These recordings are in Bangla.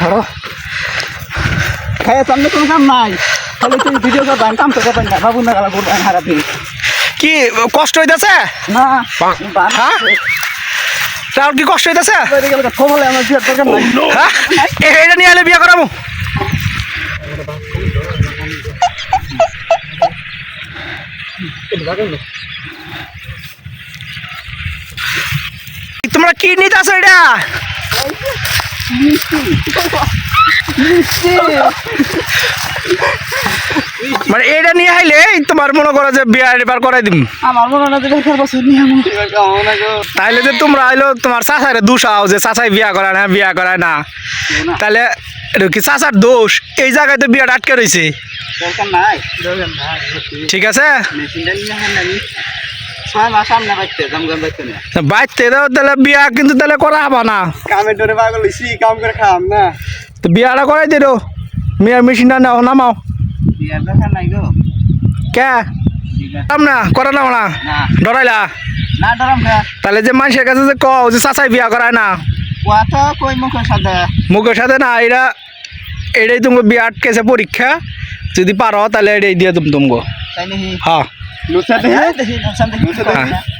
ধরো খাইয়ে সামনে কোনো কাম নাই খালি তুই ভিডিও করবেন কাম তো করবেন না বাবু না গালা করবেন হারা দিন কি কষ্ট হইতাছে না হ্যাঁ রাহুল কি কষ্ট হইতাছে খবরে আমার বিয়ের দরকার নাই হ্যাঁ এটা নিয়ে আলে বিয়া করাবো তোমরা কি নিতে আসো এটা মানে এটা নিয়ে আইলে তোমার মনে করো যে বিয়া এবার করাই দিম আমার মনে না দিলে বছর নিয়ে তাইলে যে তোমরা আইলো তোমার চাচারে দোষাও যে চাচাই বিয়া করায় না তাহলে এটা কি চাচার দোষ এই জায়গায় তো বিয়াটা আটকে রয়েছে দরকার নাই ঠিক আছে মেশিনটা নিয়ে আমি 6 মাস সামনে বাইতে জামগান বাইতে না বাইতে দাও তাহলে বিয়া কিন্তু তাহলে করা হবা না কামের ধরে পাগল হইছি কাম করে খাম না তো বিয়াটা করাই দে রো মেয়ের মেশিনটা নাও নামাও বিয়ার দরকার নাই গো কে না করা নাও না ডরাইলা না ডরাম না তাহলে যে মানুষের কাছে যে কও যে চাচাই বিয়া করায় না ওয়া তো কই মুখের সাথে না এটাই তুমি বিয়া আটকেছে পরীক্ষা যদি পারো তাহলে এটাই দিয়ে তুমি তাই নাকি হ্যাঁ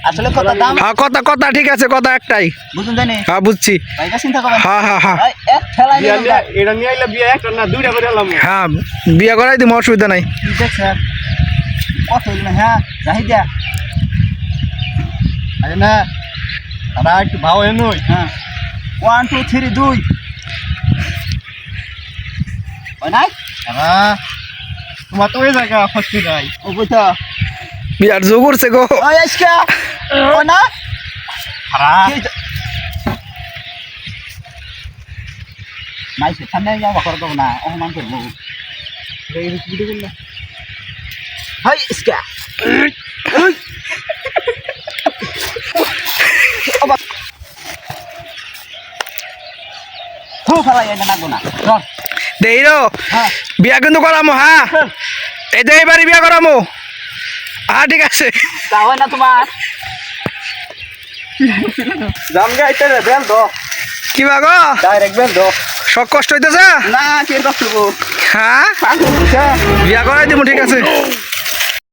আসলে কথা দাম হ্যাঁ কথা ঠিক আছে কথা একটাই বুঝুন জানি হ্যাঁ বুঝছি ভাইটা চিন্তা করবেন হ্যাঁ হ্যাঁ হ্যাঁ এক ঠেলা নিয়ে এটা নিয়ে আইলে বিয়া একটা না দুইটা করে আলাম হ্যাঁ বিয়া করাই দিম অসুবিধা নাই দেখ স্যার কত হ্যাঁ রাহি দিয়া আরে না আমরা একটু ভাও এনই হ্যাঁ 1 2 3 2 ওই নাই হ্যাঁ তোমার তো ওই জায়গা ফার্স্ট যাই ও কইতা বিয়ার যোগ করছে গো ওই আজকা ও না হারা নাই সে সামনে যাওয়া করব না অপমান করব এই ভিডিও করলে হাই ইসকা তো ফালাই না লাগবো না চল দেইরো বিয়া কিন্তু করামো হ্যাঁ এই যে এবারে বিয়া করামো হ্যাঁ ঠিক আছে যাও না তোমার জামগা আইতে বেল দো কি বাগো ডাইরেক্ট বেল দো সব কষ্ট হইতেছে না কে কষ্ট হ্যাঁ বিয়া করাই দিব ঠিক আছে